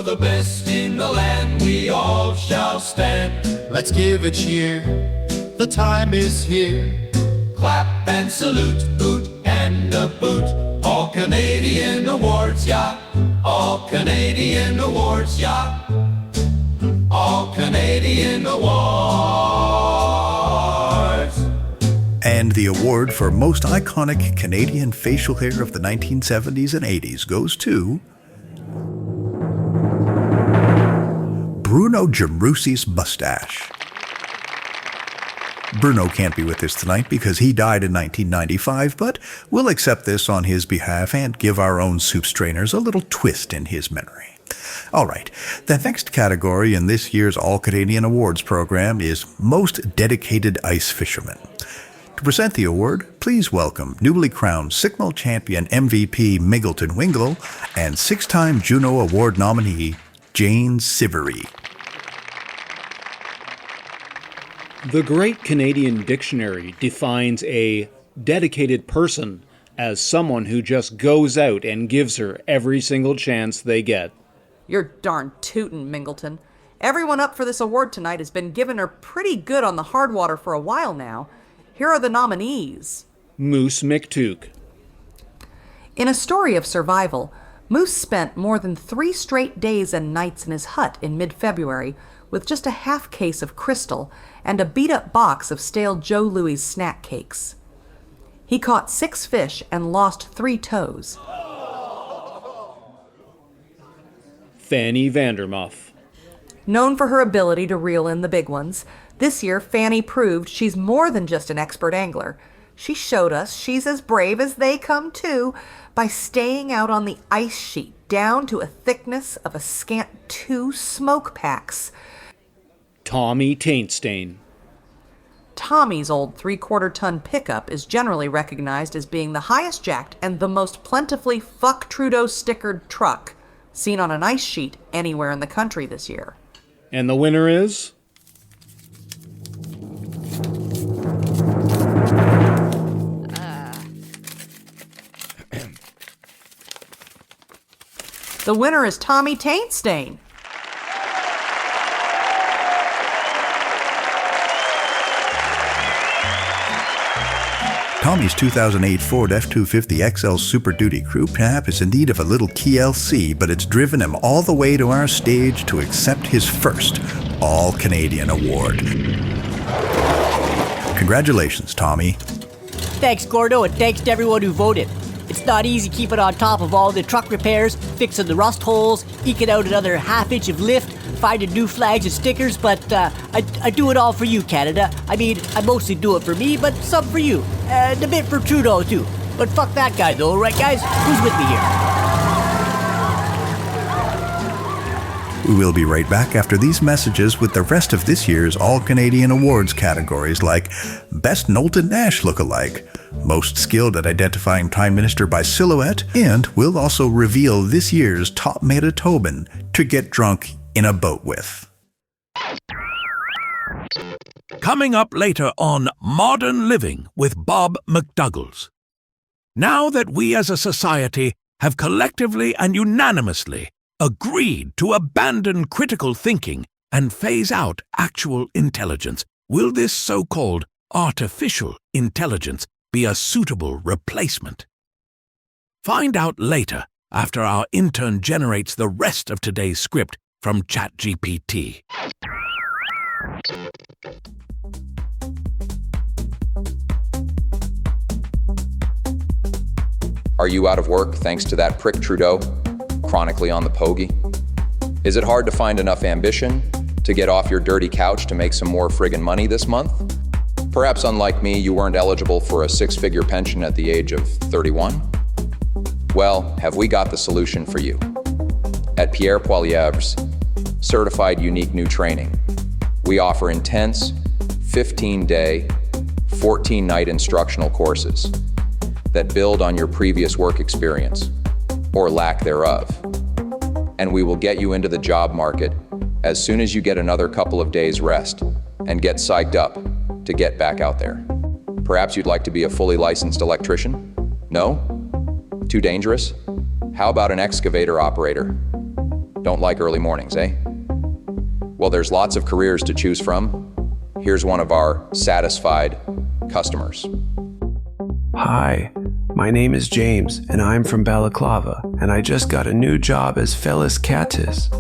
the best in the land, we all shall stand. Let's give a cheer, the time is here. Clap and salute, boot and a boot. All Canadian awards, yeah. All Canadian awards, yeah. All Canadian awards. And the award for most iconic Canadian facial hair of the 1970s and 80s goes to Bruno Gerussy's mustache. Bruno can't be with us tonight because he died in 1995, but we'll accept this on his behalf and give our own soup strainers a little twist in his memory. All right, the next category in this year's All-Canadian Awards program is Most Dedicated Ice Fisherman. To present the award, please welcome newly crowned Sickle Champion MVP Mingleton Wingle and six-time Juno Award nominee Jane Sivery. The Great Canadian Dictionary defines a dedicated person as someone who just goes out and gives her every single chance they get. You're darn tootin', Mingleton. Everyone up for this award tonight has been giving her pretty good on the hard water for a while now. Here are the nominees. Moose McTook. In a story of survival, Moose spent more than 3 straight days and nights in his hut in mid-February with just a half case of Crystal and a beat-up box of stale Joe Louis snack cakes. He caught 6 fish and lost 3 toes. Fanny Vandermuff. Known for her ability to reel in the big ones, this year Fanny proved she's more than just an expert angler. She showed us she's as brave as they come too by staying out on the ice sheet down to a thickness of a scant 2 smoke packs. Tommy Taintstain. Tommy's old 3/4-ton pickup is generally recognized as being the highest jacked and the most plentifully Fuck Trudeau stickered truck seen on an ice sheet anywhere in the country this year. And the winner is... The winner is Tommy Taintstain. Tommy's 2008 Ford F-250 XL Super Duty Crew Cab is in need of a little TLC, but it's driven him all the way to our stage to accept his first All-Canadian Award. Congratulations, Tommy. Thanks, Gordo, and thanks to everyone who voted. It's not easy keeping on top of all the truck repairs, fixing the rust holes, eking out another half-inch of lift, finding new flags and stickers, but I do it all for you, Canada. I mean, I mostly do it for me, but some for you. And a bit for Trudeau, too. But fuck that guy, though, right, guys? Who's with me here? We will be right back after these messages with the rest of this year's All-Canadian Awards categories like Best Knowlton Nash Lookalike, Most Skilled at Identifying Prime Minister by Silhouette, and we'll also reveal this year's Top Manitoban to get drunk in a boat with. Coming up later on Modern Living with Bob McDougall. Now that we as a society have collectively and unanimously agreed to abandon critical thinking and phase out actual intelligence, will this so-called artificial intelligence be a suitable replacement? Find out later after our intern generates the rest of today's script from ChatGPT. Are you out of work thanks to that prick Trudeau, chronically on the pogey? Is it hard to find enough ambition to get off your dirty couch to make some more friggin' money this month? Perhaps unlike me, you weren't eligible for a 6-figure pension at the age of 31? Well, have we got the solution for you? At Pierre Poilievre's Certified Unique New Training, we offer intense 15-day, 14-night instructional courses that build on your previous work experience, or lack thereof. And we will get you into the job market as soon as you get another couple of days rest and get psyched up to get back out there. Perhaps you'd like to be a fully licensed electrician? No? Too dangerous? How about an excavator operator? Don't like early mornings, eh? Well, there's lots of careers to choose from. Here's one of our satisfied customers. Hi, my name is James, and I'm from Balaclava, and I just got a new job as Felis Catus,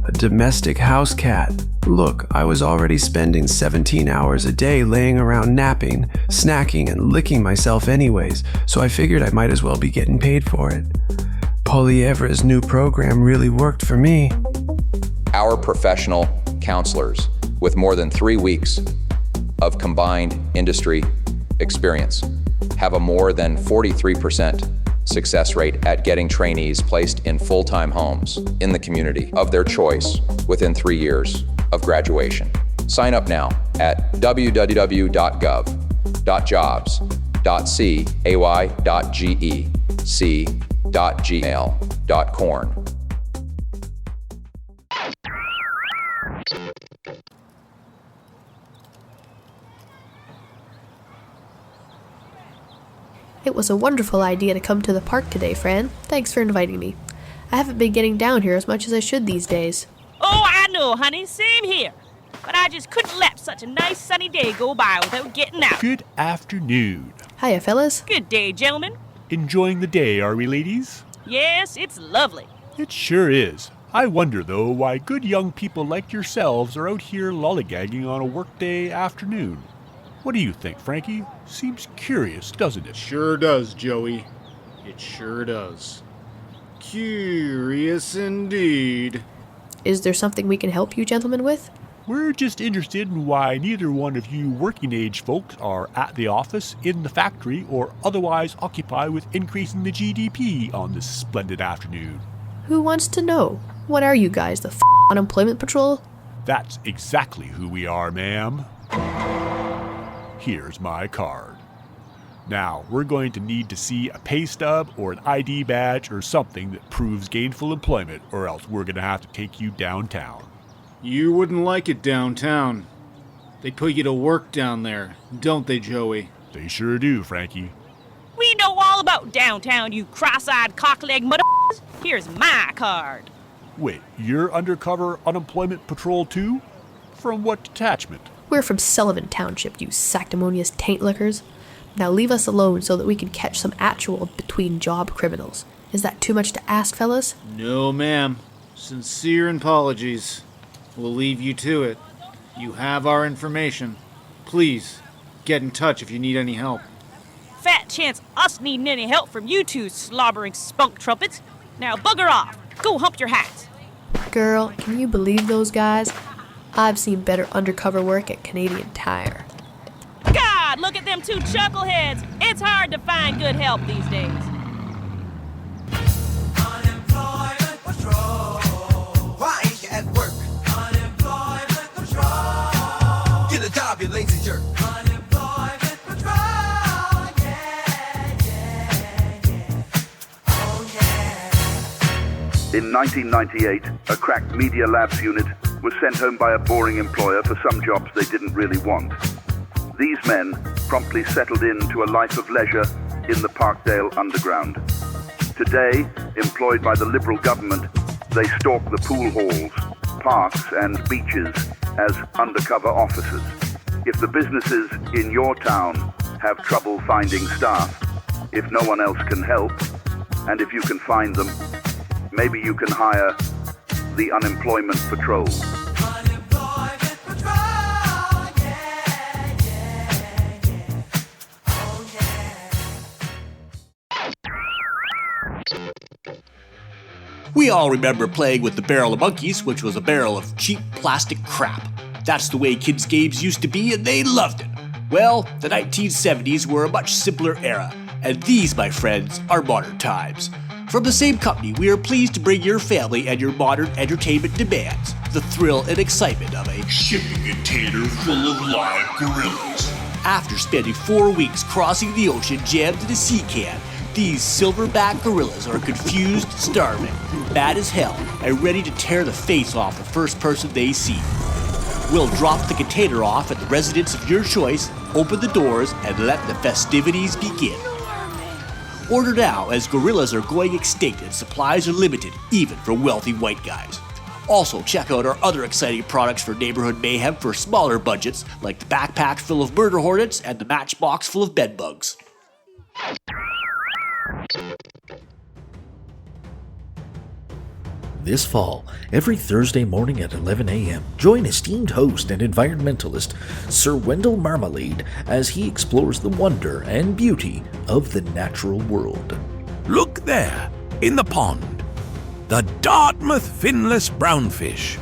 a domestic house cat. Look, I was already spending 17 hours a day laying around napping, snacking, and licking myself anyways, so I figured I might as well be getting paid for it. Polyevra's new program really worked for me. Our professional counselors with more than 3 weeks of combined industry experience have a more than 43% success rate at getting trainees placed in full-time homes in the community of their choice within 3 years of graduation. Sign up now at www.gov.cay.gec.gmail.corn. It was a wonderful idea to come to the park today, Fran. Thanks for inviting me. I haven't been getting down here as much as I should these days. Oh, I know, honey. Same here. But I just couldn't let such a nice sunny day go by without getting out. Good afternoon. Hiya, fellas. Good day, gentlemen. Enjoying the day, are we, ladies? Yes, it's lovely. It sure is. I wonder, though, why good young people like yourselves are out here lollygagging on a workday afternoon. What do you think, Frankie? Seems curious, doesn't it? Sure does, Joey. It sure does. Curious indeed. Is there something we can help you gentlemen with? We're just interested in why neither one of you working-age folks are at the office, in the factory, or otherwise occupied with increasing the GDP on this splendid afternoon. Who wants to know? What are you guys, the unemployment patrol? That's exactly who we are, ma'am. Here's my card. Now, we're going to need to see a pay stub or an ID badge or something that proves gainful employment, or else we're going to have to take you downtown. You wouldn't like it downtown. They put you to work down there, don't they, Joey? They sure do, Frankie. We know all about downtown, you cross-eyed cock-leg motherfuckers. Here's my card. Wait, you're undercover unemployment patrol too? From what detachment? We're from Sullivan Township, you sanctimonious taint lickers. Now leave us alone so that we can catch some actual between-job criminals. Is that too much to ask, fellas? No, ma'am. Sincere apologies. We'll leave you to it. You have our information. Please, get in touch if you need any help. Fat chance us needing any help from you two slobbering spunk trumpets. Now bugger off. Go hump your hats. Girl, can you believe those guys? I've seen better undercover work at Canadian Tire. God, look at them two chuckleheads. It's hard to find good help these days. Unemployment patrol. Why ain't you at work? Unemployment patrol. Get a job, you lazy jerk. Unemployment patrol. Yeah, yeah, yeah. Oh, yeah. In 1998, a cracked Media Labs unit was sent home by a boring employer for some jobs they didn't really want. These men promptly settled into a life of leisure in the Parkdale Underground. Today, employed by the Liberal government, they stalk the pool halls, parks and beaches as undercover officers. If the businesses in your town have trouble finding staff, if no one else can help, and if you can find them, maybe you can hire the Unemployment Patrol. Unemployment patrol. Yeah, yeah, yeah. Oh, yeah. We all remember playing with the barrel of monkeys, which was a barrel of cheap plastic crap. That's the way kids' games used to be, and they loved it. Well, the 1970s were a much simpler era, and these, my friends, are modern times. From the same company, we are pleased to bring your family and your modern entertainment demands the thrill and excitement of a shipping container full of live gorillas. After spending 4 weeks crossing the ocean jammed in a sea can, these silverback gorillas are confused, starving, mad as hell, and ready to tear the face off the first person they see. We'll drop the container off at the residence of your choice, open the doors, and let the festivities begin. Order now, as gorillas are going extinct and supplies are limited, even for wealthy white guys. Also, check out our other exciting products for neighborhood mayhem for smaller budgets, like the backpack full of murder hornets and the matchbox full of bedbugs. This fall, every Thursday morning at 11 a.m., join esteemed host and environmentalist Sir Wendell Marmalade as he explores the wonder and beauty of the natural world. Look there, in the pond. The Dartmouth finless brownfish.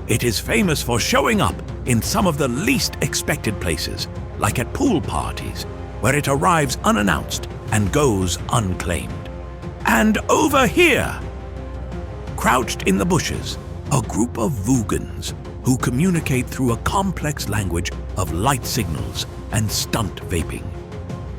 It is famous for showing up in some of the least expected places, like at pool parties, where it arrives unannounced and goes unclaimed. And over here, crouched in the bushes, a group of Voogans who communicate through a complex language of light signals and stunt vaping.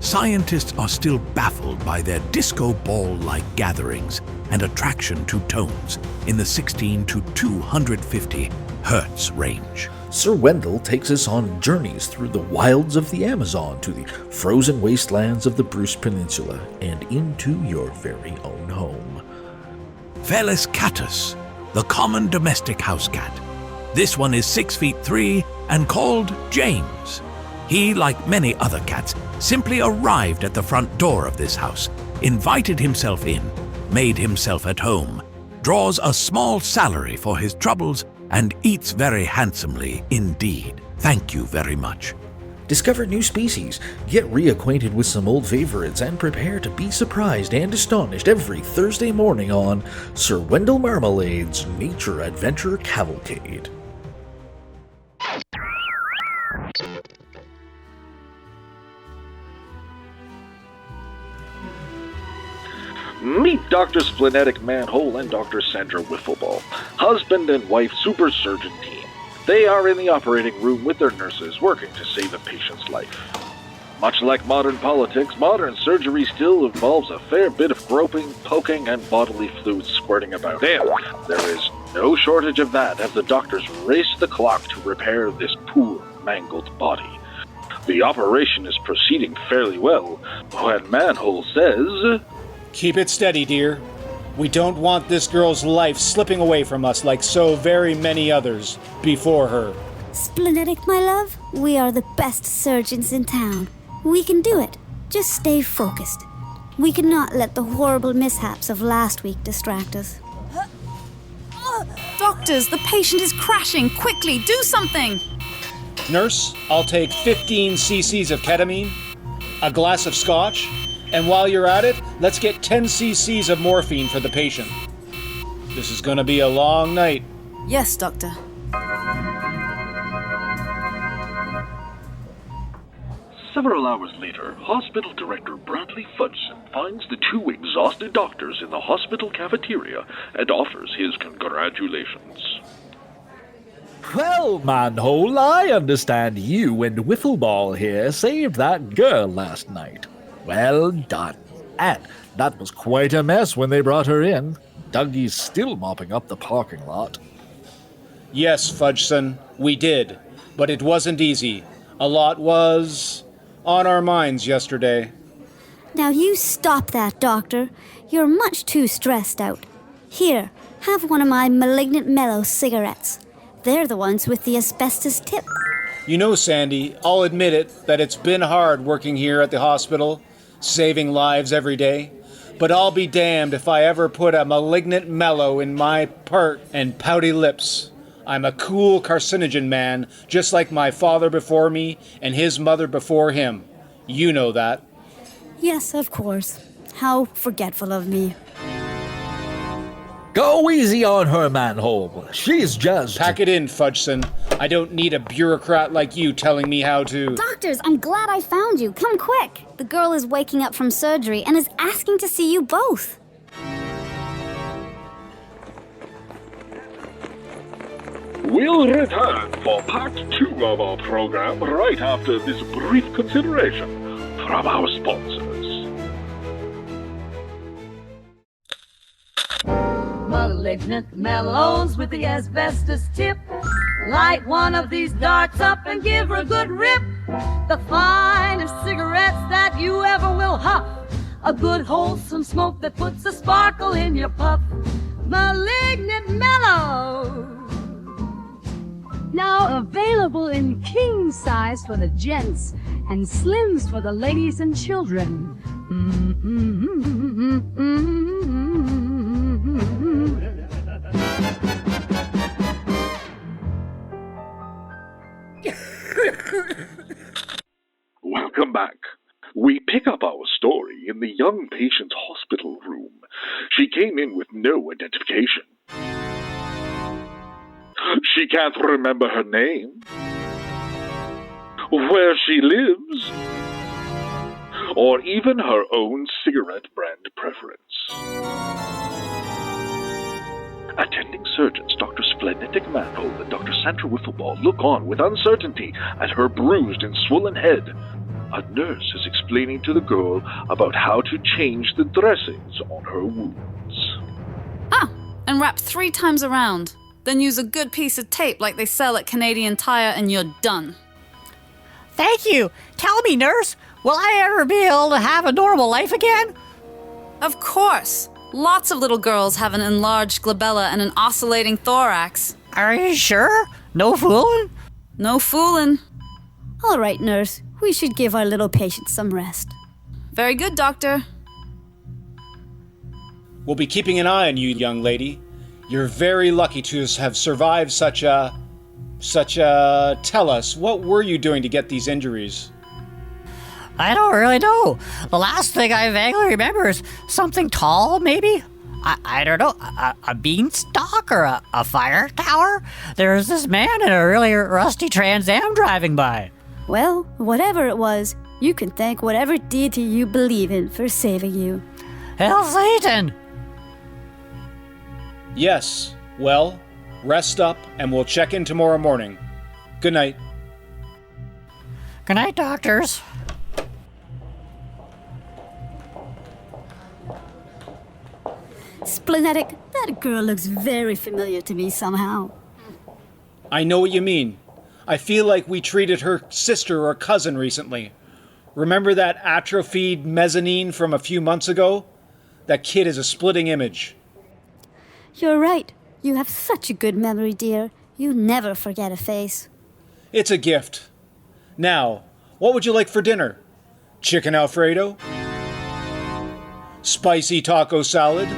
Scientists are still baffled by their disco ball-like gatherings and attraction to tones in the 16 to 250 hertz range. Sir Wendell takes us on journeys through the wilds of the Amazon to the frozen wastelands of the Bruce Peninsula and into your very own home. Felis catus, the common domestic house cat. This one is 6 feet 3 and called James. He, like many other cats, simply arrived at the front door of this house, invited himself in, made himself at home, draws a small salary for his troubles, and eats very handsomely indeed. Thank you very much. Discover new species, get reacquainted with some old favorites, and prepare to be surprised and astonished every Thursday morning on Sir Wendell Marmalade's Nature Adventure Cavalcade. Meet Dr. Splenetic Manhole and Dr. Sandra Wiffleball, husband and wife super surgeon team. They are in the operating room with their nurses working to save a patient's life. Much like modern politics, modern surgery still involves a fair bit of groping, poking, and bodily fluids squirting about. And there is no shortage of that as the doctors race the clock to repair this poor, mangled body. The operation is proceeding fairly well, when Manhole says, "Keep it steady, dear. We don't want this girl's life slipping away from us like so very many others before her." Splenetic, my love, we are the best surgeons in town. We can do it. Just stay focused. We cannot let the horrible mishaps of last week distract us. Doctors, the patient is crashing. Quickly, do something! Nurse, I'll take 15 cc's of ketamine, a glass of scotch, and while you're at it, let's get 10 cc's of morphine for the patient. This is gonna be a long night. Yes, doctor. Several hours later, Hospital Director Bradley Fudgson finds the two exhausted doctors in the hospital cafeteria and offers his congratulations. Well, Manhole, I understand you and Wiffleball here saved that girl last night. Well done. And that was quite a mess when they brought her in. Dougie's still mopping up the parking lot. Yes, Fudgson, we did. But it wasn't easy. A lot was on our minds yesterday. Now you stop that, Doctor. You're much too stressed out. Here, have one of my Malignant Mellow cigarettes. They're the ones with the asbestos tip. You know, Sandy, I'll admit it, that it's been hard working here at the hospital, saving lives every day. But I'll be damned if I ever put a Malignant Mellow in my pert and pouty lips. I'm a cool carcinogen man, just like my father before me and his mother before him. You know that. Yes, of course. How forgetful of me. Go easy on her, Manhole. She's just... Pack it in, Fudgson. I don't need a bureaucrat like you telling me how to... Doctors, I'm glad I found you. Come quick. The girl is waking up from surgery and is asking to see you both. We'll return for part 2 of our program right after this brief consideration from our sponsors. Malignant mellows with the asbestos tip. Light one of these darts up and give her a good rip. The finest cigarettes that you ever will huff. A good wholesome smoke that puts a sparkle in your puff. Malignant Mellow. Now available in king size for the gents and slims for the ladies and children. Welcome back. We pick up our story in the young patient's hospital room. She came in with no identification. She can't remember her name, where she lives, or even her own cigarette brand preference. Attending surgeons Dr. Splenetic Manhole and Dr. Sandra Wiffleball look on with uncertainty at her bruised and swollen head. A nurse is explaining to the girl about how to change the dressings on her wounds. And wrap 3 times around. Then use a good piece of tape like they sell at Canadian Tire and you're done. Thank you. Tell me, nurse, will I ever be able to have a normal life again? Of course. Lots of little girls have an enlarged glabella and an oscillating thorax. Are you sure? No fooling? No fooling. All right, nurse. We should give our little patient some rest. Very good, doctor. We'll be keeping an eye on you, young lady. You're very lucky to have survived such a... Tell us, what were you doing to get these injuries? I don't really know. The last thing I vaguely remember is something tall, maybe? I don't know, a beanstalk or a fire tower? There was this man in a really rusty Trans Am driving by. Well, whatever it was, you can thank whatever deity you believe in for saving you. Hell, Satan! Yes. Well, rest up and we'll check in tomorrow morning. Good night. Good night, doctors. Splenetic, that girl looks very familiar to me somehow. I know what you mean. I feel like we treated her sister or cousin recently. Remember that atrophied mezzanine from a few months ago? That kid is a splitting image. You're right. You have such a good memory, dear. You never forget a face. It's a gift. Now, what would you like for dinner? Chicken Alfredo? Spicy taco salad?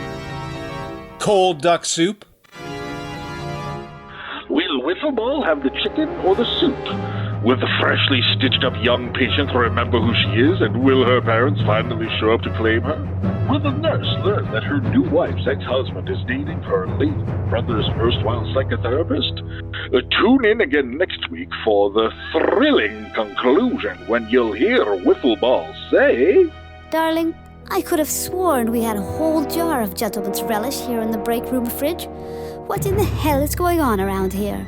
Cold duck soup? Will Wiffleball have the chicken or the soup? Will the freshly stitched up young patient remember who she is, and will her parents finally show up to claim her? Will the nurse learn that her new wife's ex-husband is dating her late brother's erstwhile psychotherapist? Tune in again next week for the thrilling conclusion when you'll hear Wiffleball say... Darling, I could have sworn we had a whole jar of gentleman's relish here in the break room fridge. What in the hell is going on around here?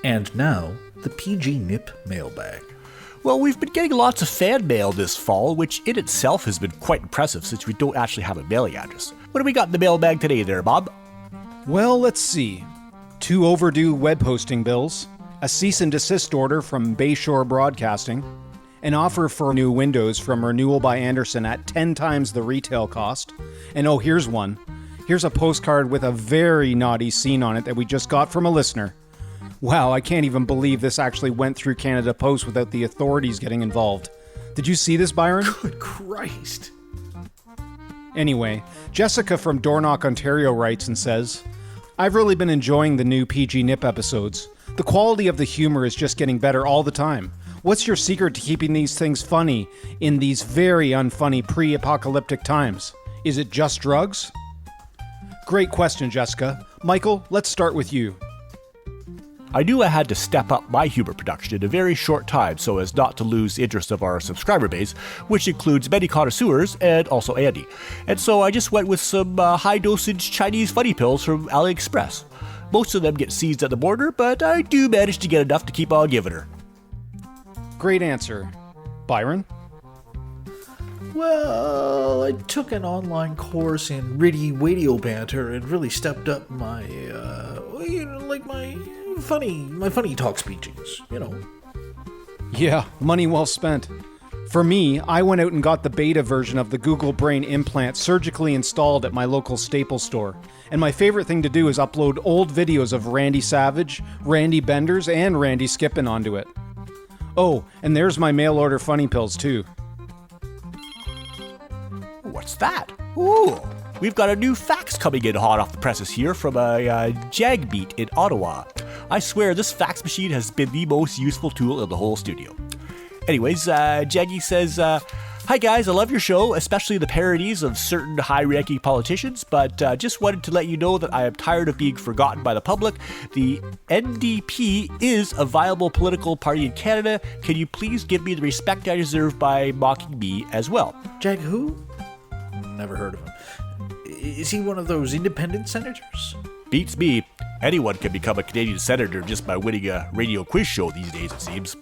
And now, the PGNIP mailbag. Well, we've been getting lots of fan mail this fall, which in itself has been quite impressive since we don't actually have a mailing address. What do we got in the mailbag today there, Bob? Well, let's see. 2 overdue web hosting bills, a cease and desist order from Bayshore Broadcasting, an offer for new windows from Renewal by Anderson at 10 times the retail cost, and oh, here's one. Here's a postcard with a very naughty scene on it that we just got from a listener. Wow, I can't even believe this actually went through Canada Post without the authorities getting involved. Did you see this, Byron? Good Christ. Anyway, Jessica from Dornoch, Ontario writes and says, I've really been enjoying the new PGNIP episodes. The quality of the humor is just getting better all the time. What's your secret to keeping these things funny in these very unfunny pre-apocalyptic times? Is it just drugs? Great question, Jessica. Michael, let's start with you. I knew I had to step up my humor production in a very short time so as not to lose the interest of our subscriber base, which includes many connoisseurs and also Andy. And so I just went with some high-dosage Chinese funny pills from AliExpress. Most of them get seized at the border, but I do manage to get enough to keep on giving her. Great answer. Byron? Well, I took an online course in witty radio banter and really stepped up my, my funny talk speeches, Yeah, money well spent. For me, I went out and got the beta version of the Google Brain implant surgically installed at my local Staples store. And my favorite thing to do is upload old videos of Randy Savage, Randy Benders, and Randy Skippin onto it. Oh, and there's my mail order funny pills too. What's that? Ooh, we've got a new fax coming in hot off the presses here from a Jagbeat in Ottawa. I swear this fax machine has been the most useful tool in the whole studio. Anyways, Jaggy says, "Hi guys, I love your show, especially the parodies of certain high-ranking politicians, but just wanted to let you know that I am tired of being forgotten by the public. The NDP is a viable political party in Canada. Can you please give me the respect I deserve by mocking me as well?" Jag who? Never heard of him. Is he one of those independent senators? Beats me. Anyone can become a Canadian senator just by winning a radio quiz show these days, it seems.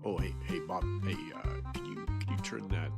Oh, hey, Bob. Hey, can you turn that